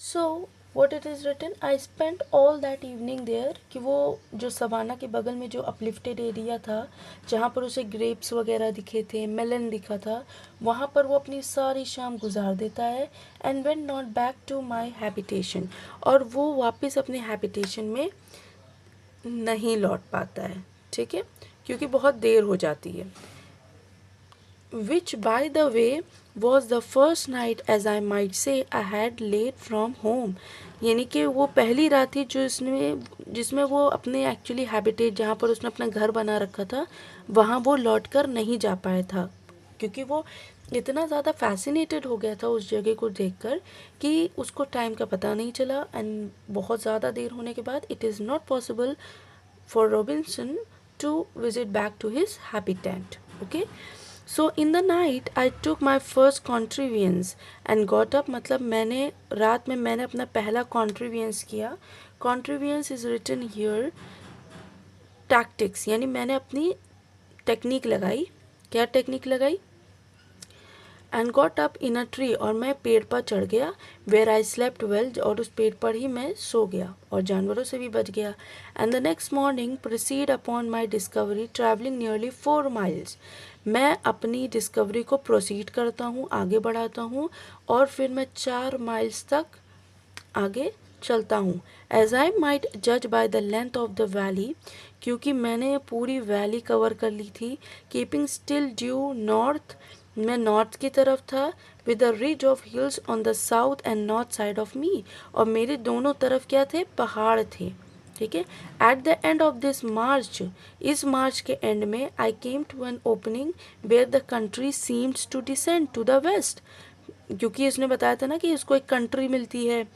So what it is written, I spent all that evening there, कि वो जो savanna के बगल में जो अपलिफ्टेड एरिया था जहाँ पर उसे ग्रेप्स वगैरह दिखे थे, मेलन दिखा था, वहाँ पर वो अपनी सारी शाम गुजार देता है। And when not back to my habitation, और वो वापस अपने हैबिटेशन में नहीं लौट पाता है, ठीक है, क्योंकि बहुत देर हो जाती है। which by the way was the first night, as I might say, I had late from home। यानी कि वो पहली रात थी जिसमें वो अपने एक्चुअली हैबिटेट, जहाँ पर उसने अपना घर बना रखा था, वहाँ वो लौट कर नहीं जा पाया था, क्योंकि वो इतना ज़्यादा फैसिनेटेड हो गया था उस जगह को देखकर कि उसको टाइम का पता नहीं चला। एंड बहुत ज़्यादा देर होने के बाद it is not possible for Robinson to visit back to his habitat. Okay, so in the night I took my first contrivance and got up, मतलब रात में मैंने अपना पहला contrivance किया। Contrivance is written here tactics, यानी मैंने अपनी टेक्निक लगाई। क्या टेक्निक लगाई? And got up in a tree, और मैं पेड़ पर चढ़ गया। वेयर आई स्लेप्ट वेल, और उस पेड़ पर ही मैं सो गया और जानवरों से भी बच गया। And the next morning proceed upon my discovery travelling nearly 4 miles। मैं अपनी डिस्कवरी को प्रोसीड करता हूँ, आगे बढ़ाता हूँ, और फिर मैं 4 miles तक आगे चलता हूँ। एज आई माइट जज by the length of the valley, क्योंकि मैंने पूरी वैली कवर कर ली थी। कीपिंग स्टिल ड्यू नॉर्थ, मैं नॉर्थ की तरफ था। With the ridge of hills on the south and north side of me, और मेरे दोनों तरफ क्या थे? पहाड़ थे, ठीक है। At the end of this March, इस मार्च के एंड में, I came to an opening where the country seems to descend to the west, क्योंकि इसने बताया था ना कि इसको एक कंट्री मिलती है,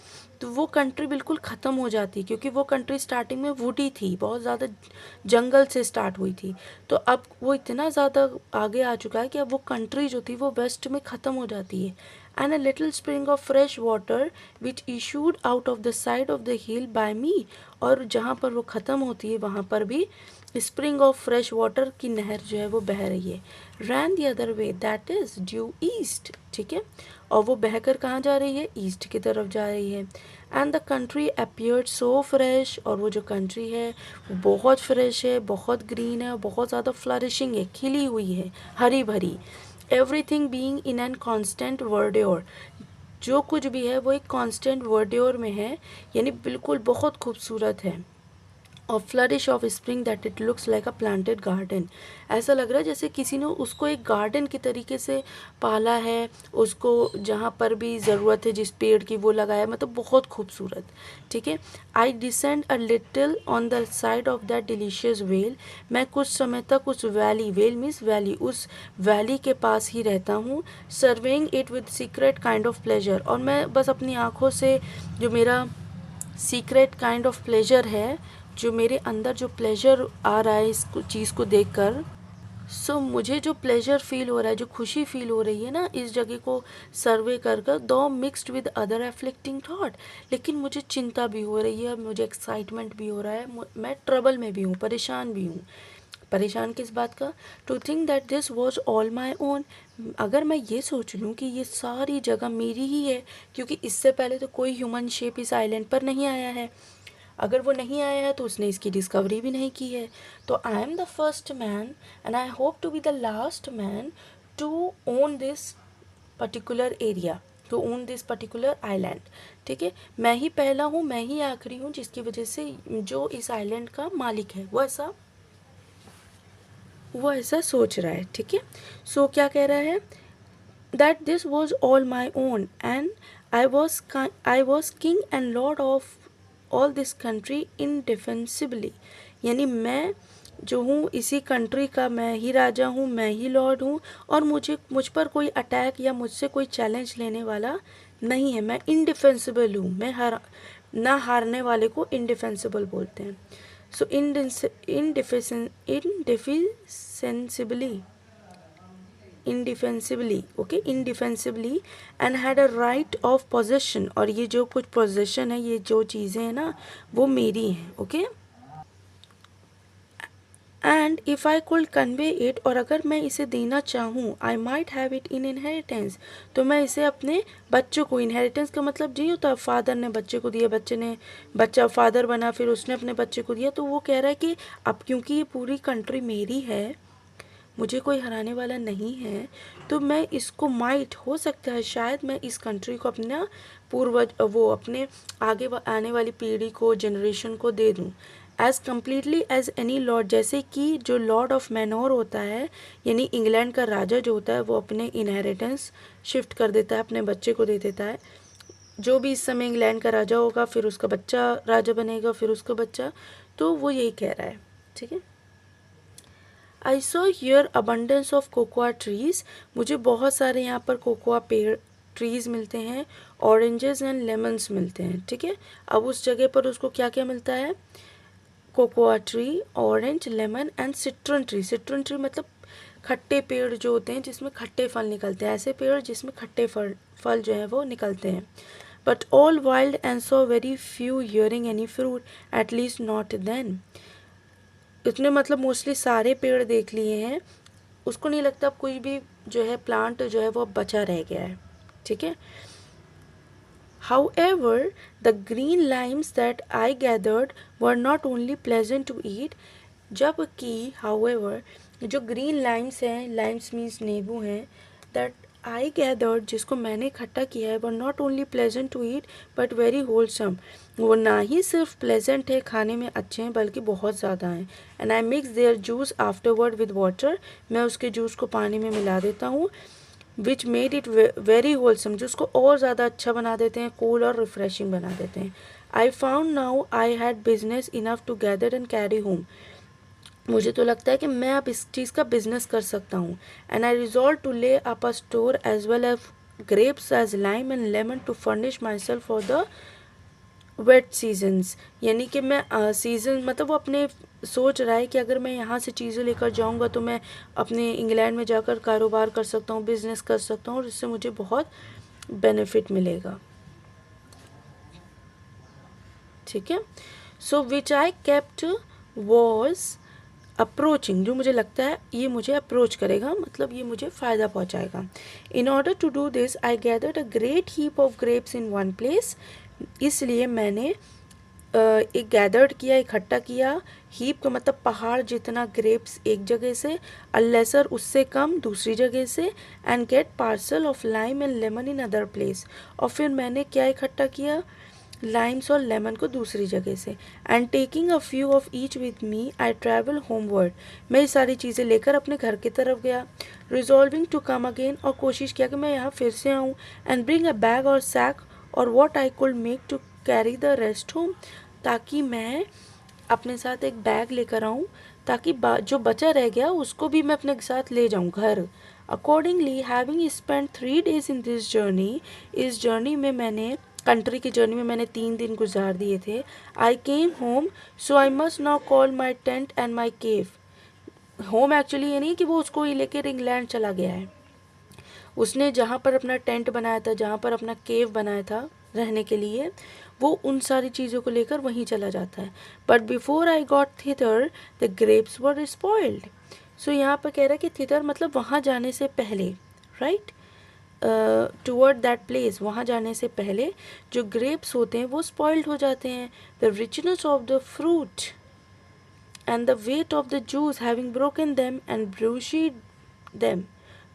तो वो कंट्री बिल्कुल ख़त्म हो जाती, क्योंकि वो कंट्री स्टार्टिंग में वुडी थी, बहुत ज़्यादा जंगल से स्टार्ट हुई थी। तो अब वो इतना ज़्यादा आगे आ चुका है कि अब वो कंट्री जो थी वो वेस्ट में ख़त्म हो जाती है। And a little spring of fresh water which issued out of the side of the hill by me, और जहाँ पर वो ख़त्म होती है वहाँ पर भी स्प्रिंग ऑफ फ्रेश वाटर की नहर जो है वो बह रही है। रैन the other way, that is due east, ठीक है, और वो बहकर कहाँ जा रही है? ईस्ट की तरफ जा रही है। And the country appeared so fresh, और वो जो कंट्री है वो बहुत फ्रेश है, बहुत ग्रीन है, बहुत ज़्यादा फ्लरिशिंग है, खिली हुई है, हरी भरी। Everything being in an constant verdure, जो कुछ भी है वो एक कांस्टेंट वर्ड्योर में है, यानी बिल्कुल बहुत खूबसूरत है। और flourish of spring that it looks like a planted garden, ऐसा लग रहा है जैसे किसी ने उसको एक गार्डन की तरीके से पाला है, उसको जहाँ पर भी ज़रूरत है जिस पेड़ की वो लगाया, मतलब बहुत खूबसूरत, ठीक है। I descend a little on the side of that delicious vale, मैं कुछ समय तक उस वैली, वेल मीन्स वैली, उस वैली के पास ही रहता हूँ। Surveying it with secret kind of pleasure, और मैं बस अपनी आँखों से जो मेरा सीक्रेट काइंड ऑफ प्लेजर है, जो मेरे अंदर जो प्लेजर आ रहा है इस चीज़ को देखकर, सो मुझे जो प्लेजर फील हो रहा है, जो खुशी फील हो रही है ना इस जगह को सर्वे कर कर, दो mixed with other afflicting thought, लेकिन मुझे चिंता भी हो रही है, मुझे एक्साइटमेंट भी हो रहा है, मैं ट्रबल में भी हूँ, परेशान भी हूँ। परेशान किस बात का? To think that this was all my own, अगर मैं ये सोच लूँ कि ये सारी जगह मेरी ही है, क्योंकि इससे पहले तो कोई ह्यूमन शेप इस आइलैंड पर नहीं आया है। अगर वो नहीं आया है तो उसने इसकी डिस्कवरी भी नहीं की है। तो I am the first man and I hope to be the last man to own this particular area, to own this particular island, ठीक है। मैं ही पहला हूँ, मैं ही आखिरी हूँ जिसकी वजह से जो इस आइलैंड का मालिक है वो ऐसा सोच रहा है, ठीक है। सो क्या कह रहा है? That this was all my own and I was king and lord of all this country indefensibly, यानी मैं जो हूँ इसी कंट्री का मैं ही राजा हूँ, मैं ही लॉर्ड हूँ, और मुझ पर कोई अटैक या मुझसे कोई चैलेंज लेने वाला नहीं है। मैं इनडिफेंसिबल हूँ, मैं ना हारने वाले को इनडिफेंसिबल बोलते हैं। सो indefensibly, okay, indefensibly and had a right of possession, और ये जो कुछ possession है, ये जो चीज़ें हैं ना वो मेरी हैं, okay। And if I could convey it, और अगर मैं इसे देना चाहूँ, I might have it in inheritance, तो मैं इसे अपने बच्चों को, इनहेरिटेंस का मतलब नहीं होता फादर ने बच्चे को दिया, बच्चा फादर बना, फिर उसने अपने बच्चे को दिया, तो वो कह रहा है कि अब क्योंकि ये पूरी कंट्री मेरी है, मुझे कोई हराने वाला नहीं है, तो मैं इसको, माइट हो सकता है शायद, मैं इस कंट्री को अपना पूर्वज, वो अपने आगे आने वाली पीढ़ी को, जनरेशन को दे दूँ, as completely as any lord, जैसे कि जो लॉर्ड ऑफ मैनोर होता है, यानी इंग्लैंड का राजा जो होता है, वो अपने इनहेरिटेंस शिफ्ट कर देता है, अपने बच्चे को दे देता है। जो भी इस समय इंग्लैंड का राजा होगा, फिर उसका बच्चा राजा बनेगा, फिर उसका बच्चा, तो वो यही कह रहा है। ठीक है। I saw here abundance of cocoa trees, मुझे बहुत सारे यहाँ पर कोकोआ पेड़ ट्रीज मिलते हैं, ऑरेंजेस एंड लेमन्स मिलते हैं। ठीक है। अब उस जगह पर उसको क्या क्या मिलता है, cocoa tree, orange, lemon and सिट्रन tree. सिट्रन tree मतलब खट्टे पेड़ जो होते हैं जिसमें खट्टे फल निकलते हैं, ऐसे पेड़ जिसमें खट्टे फल जो है वो निकलते हैं। But all wild and so very few hearing any fruit, at least not then. उसने मतलब मोस्टली सारे पेड़ देख लिए हैं, उसको नहीं लगता अब कोई भी जो है प्लांट जो है वो अब बचा रह गया है। ठीक है। However, the green limes that I gathered were not only pleasant to eat, जबकि however जो green limes हैं, limes means नींबू हैं, that I gathered जिसको मैंने इकट्ठा किया है, were not only pleasant to eat but very wholesome, वो ना ही सिर्फ pleasant है, खाने में अच्छे हैं, बल्कि बहुत ज़्यादा हैं। And I mix their juice afterward with water, मैं उसके जूस को पानी में मिला देता हूँ, which made it very wholesome, जो उसको और ज़्यादा अच्छा बना देते हैं, कूल और रिफ्रेशिंग बना देते हैं। I found now I had business enough to gather and carry home, मुझे तो लगता है कि मैं अब इस चीज़ का बिजनेस कर सकता हूँ। And I resolve to lay up a store as well as grapes as lime and lemon to furnish my self for the wet seasons, यानी कि मैं सीज़न मतलब वो अपने सोच रहा है कि अगर मैं यहाँ से चीज़ें लेकर जाऊँगा तो मैं अपने इंग्लैंड में जाकर कारोबार कर सकता हूँ, बिजनेस कर सकता हूँ, और इससे मुझे बहुत बेनिफिट मिलेगा। ठीक है। सो विच आई केप्ट वॉज अप्रोचिंग, जो मुझे लगता है ये मुझे अप्रोच करेगा, मतलब ये मुझे फ़ायदा पहुँचाएगा। In order to do this I gathered a great heap of grapes in one place, इसलिए मैंने एक गैदर्ड किया, इकट्ठा किया, हीप का मतलब पहाड़ जितना ग्रेप्स एक जगह से, अलेसर उससे कम दूसरी जगह से, and get parcel of lime and lemon in other place, और फिर मैंने क्या इकट्ठा किया, लाइम्स और लेमन को दूसरी जगह से, and taking a few of each with me I travel homeward, मैं ये सारी चीज़ें लेकर अपने घर की तरफ गया, रिजॉल्विंग टू कम अगेन, और कोशिश किया कि मैं यहाँ फिर से आऊँ, and bring a bag or sack or what I could make to carry the rest home, ताकि मैं अपने साथ एक बैग लेकर आऊँ, ताकि जो बचा रह गया उसको भी मैं अपने साथ ले जाऊँ घर। Accordingly having spend 3 days in this journey, इस जर्नी में मैंने, कंट्री की जर्नी में मैंने 3 दिन गुजार दिए थे। I came home so I must now call my tent and my cave, home actually ये नहीं कि वो उसको ही लेकर इंग्लैंड चला गया है, उसने जहाँ पर अपना टेंट बनाया था, जहाँ पर अपना केव बनाया था रहने के लिए, वो उन सारी चीज़ों को लेकर वहीं चला जाता है। But before I got thither the grapes were spoiled, सो यहाँ पर कह रहा है कि थितर मतलब वहाँ जाने से पहले, राइट, टूवर्ड दैट प्लेस, वहाँ जाने से पहले जो ग्रेप्स होते हैं वो स्पॉइल्ड हो जाते हैं। The richness of the fruit and the weight of the juice having broken them and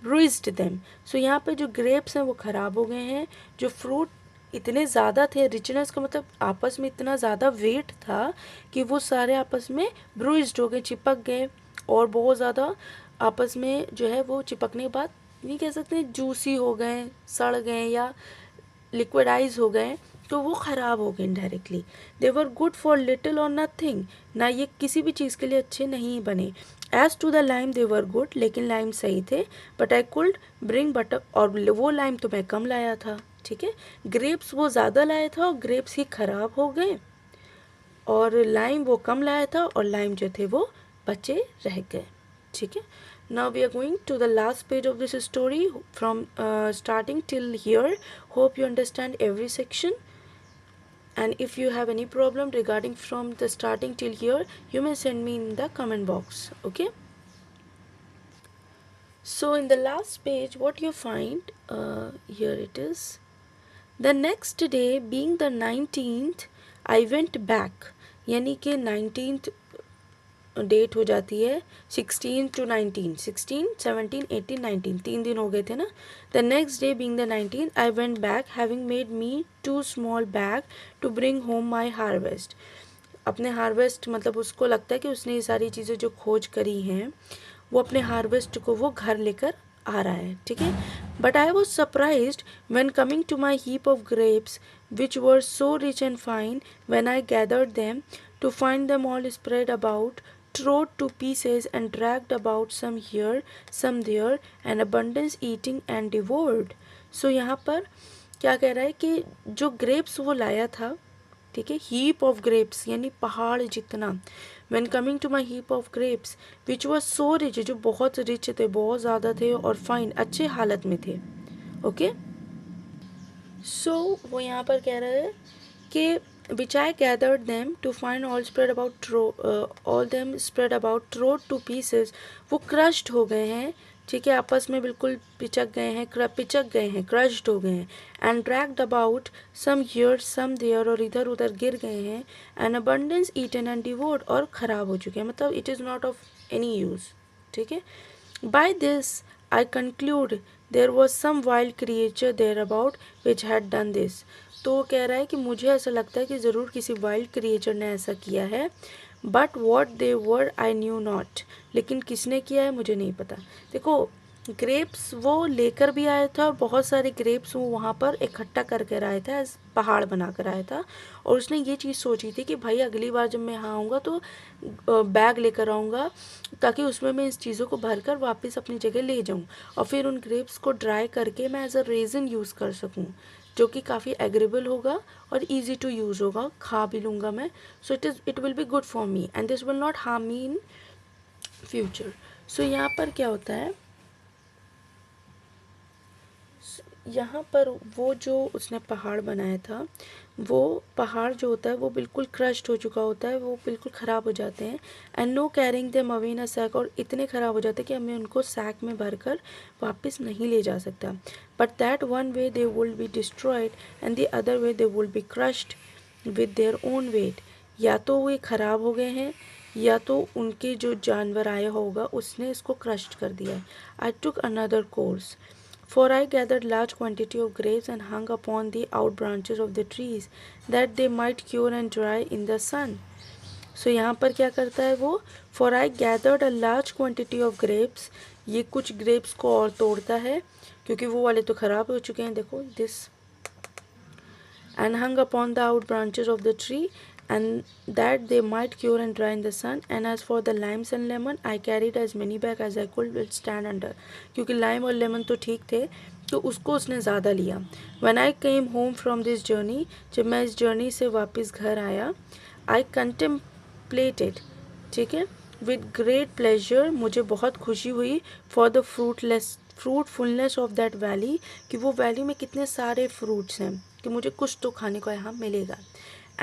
bruised them, so यहाँ पे जो ग्रेप्स हैं वो ख़राब हो गए हैं, जो फ्रूट इतने ज़्यादा थे, रिचनेस का मतलब आपस में इतना ज़्यादा वेट था कि वो सारे आपस में ब्रूइज्ड हो गए, चिपक गए, और बहुत ज़्यादा आपस में जो है वो चिपकने के बाद नहीं कह सकते जूसी हो गए, सड़ गए या लिक्विडाइज हो गए, तो वो ख़राब हो गए indirectly. They were good for little और नथिंग, ना ये किसी भी चीज़ के लिए अच्छे नहीं बने। As to the lime they were good, लेकिन लाइम सही थे, but I could bring butter, और वो लाइम तो मैं कम लाया था। ठीक है। ग्रेप्स वो ज़्यादा लाया था और ग्रेप्स ही ख़राब हो गए, और लाइम वो कम लाया था और लाइम जो थे वो बचे रह गए। ठीक है। Now we are going to the last page of this story from starting till here. Hope you understand every section. And if you have any problem regarding from the starting till here, you may send me in the comment box. Okay, so in the last page what you find, here it is. The next day being the 19th, I went back. यानी कि 19th date हो जाती है 16 to 19, 16, 17, 18, 19, 3 दिन हो गए थे ना. The next day being the 19th I went back having made me 2 small bag to bring home my harvest. अपने हार्वेस्ट मतलब उसको लगता है कि उसने ये सारी चीज़ें जो खोज करी हैं वो अपने हार्वेस्ट को वो घर लेकर आ रहा है. ठीक है. But I was surprised when coming to my heap of grapes which were so rich and fine when I gathered them to find them all spread about, trod to pieces and dragged about, some here, some there, and abundance eating and devoured. So यहाँ पर क्या कह रहा है कि जो grapes वो लाया था, ठीक है, हीप ऑफ ग्रेप्स यानी पहाड़ जितना. When coming to my heap of grapes which was so rich, जो बहुत रिच थे, बहुत ज़्यादा थे, और फाइन अच्छे हालत में थे. ओके, सो वो यहाँ पर कह रहा है कि which I gathered them to find all spread about, all them spread about, trod to pieces. वो crushed हो गए हैं. ठीक है, आपस में बिल्कुल पिचक गए हैं, crushed हो गए हैं. and dragged about, some here, some there, और इधर उधर गिर गए हैं. and abundance eaten and devoured, और ख़राब हो चुके हैं, मतलब it is not of any use. ठीक है. by this I conclude there was some wild creature thereabout which had done this. तो वो कह रहा है कि मुझे ऐसा लगता है कि ज़रूर किसी वाइल्ड क्रिएचर ने ऐसा किया है. But what they were I knew not, लेकिन किसने किया है मुझे नहीं पता. देखो, ग्रेप्स वो लेकर भी आया था और बहुत सारे ग्रेप्स वो वहाँ पर इकट्ठा करके आया था, पहाड़ बना कर आया था. और उसने ये चीज़ सोची थी कि भाई अगली बार जब मैं यहाँ आऊँगा तो बैग लेकर आऊँगा ताकि उसमें मैं इस चीज़ों को भर कर वापस अपनी जगह ले जाऊँ और फिर उन ग्रेप्स को ड्राई करके मैं एज अ रेज़न यूज़ कर सकूँ, जो कि काफ़ी एग्रेबल होगा और ईजी टू यूज़ होगा, खा भी लूँगा मैं. So it will be good for me and this will not harm me in future. So यहाँ पर क्या होता है, यहाँ पर वो जो उसने पहाड़ बनाया था, वो पहाड़ जो होता है वो बिल्कुल क्रश्ड हो चुका होता है, वो बिल्कुल ख़राब हो जाते हैं. And no carrying them away in a sack, और इतने ख़राब हो जाते हैं कि हमें उनको सैक में भर कर वापस नहीं ले जा सकता. But that one way they will be destroyed and the other way they will be crushed with their own wait. या तो वो ख़राब हो गए हैं या तो उनके जो जानवर आया होगा उसने इसको क्रश्ड कर दिया है. I took another course, for I gathered large quantity of grapes and hung upon the out branches of the trees, that they might cure and dry in the sun. So यहाँ पर क्या करता है वो, for I gathered a large quantity of grapes, ये कुछ grapes को और तोड़ता है क्योंकि वो वाले तो ख़राब हो चुके हैं. देखो this, and hung upon the out branches of the tree, and that they might cure and dry in the sun. And as for the limes and lemon, I carried as many bags as I could will stand under. क्योंकि lime और lemon तो ठीक थे तो उसको उसने ज़्यादा लिया. When I came home from this journey, जब मैं इस journey से वापस घर आया, I contemplated, ठीक है, with great pleasure, मुझे बहुत खुशी हुई, for the fruitfulness of that valley, कि वो वैली में कितने सारे फ्रूट्स हैं, कि मुझे कुछ तो खाने को यहाँ मिलेगा.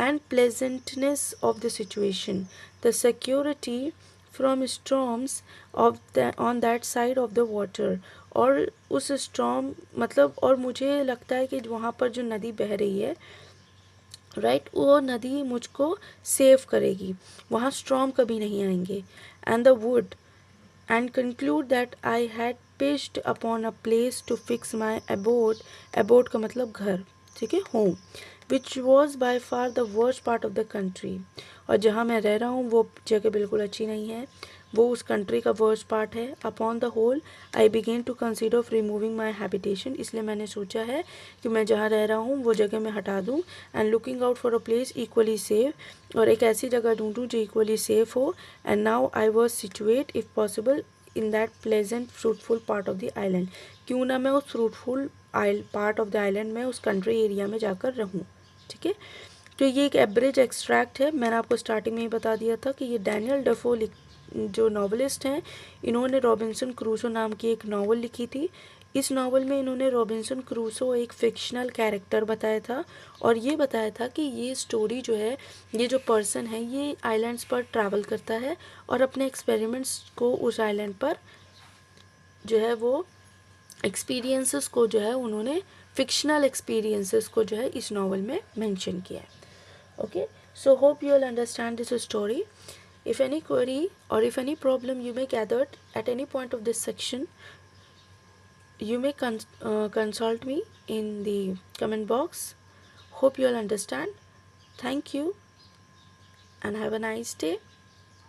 And pleasantness of the situation, the security from storms on that side of the water, और उस storm मतलब, और मुझे लगता है कि वहाँ पर जो नदी बह रही है, राइट, वो नदी मुझको सेव करेगी, वहाँ storm कभी नहीं आएंगे. And the wood, and conclude that I had pitched upon a place to fix my abode का मतलब घर, ठीक है, home, which was by far the worst part of the country, और जहाँ मैं रह रहा हूँ वो जगह बिल्कुल अच्छी नहीं है, वो उस कंट्री का वर्स्ट पार्ट है. Upon the whole I began to consider of removing my habitation, इसलिए मैंने सोचा है कि मैं जहाँ रह रहा हूँ वो जगह मैं हटा दूँ. And looking out for a place equally safe, और एक ऐसी जगह ढूंढूँ जो इक्वली सेफ हो. And now I was situate if possible in that pleasant fruitful part of the island, क्यों ना मैं उस fruitful part of the island में उस कंट्री एरिया में जाकर रहूँ. ठीक है, तो ये एक एवरेज एक्सट्रैक्ट है. मैंने आपको स्टार्टिंग में ही बता दिया था कि ये डैनियल डेफो जो नॉवलिस्ट हैं, इन्होंने रॉबिन्सन क्रूसो नाम की एक नावल लिखी थी. इस नावल में इन्होंने रॉबिन्सन क्रूसो एक फिक्शनल कैरेक्टर बताया था और ये बताया था कि ये स्टोरी जो है, ये जो पर्सन है ये आइलैंड्स पर ट्रैवल करता है और अपने एक्सपेरिमेंट्स को उस आइलैंड पर जो है वो एक्सपीरियंसेस को जो है उन्होंने फिक्शनल एक्सपीरियंसेस को जो है इस नावल में मेंशन किया है. Okay, so hope you all understand this story. If any query or if any problem you may gather at any point of this section, you may consult me in the comment box. Hope you all understand. Thank you and have a nice day.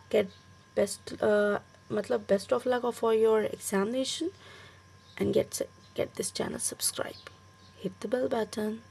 Get best of luck for your examination and get this channel subscribe. Hit the bell button.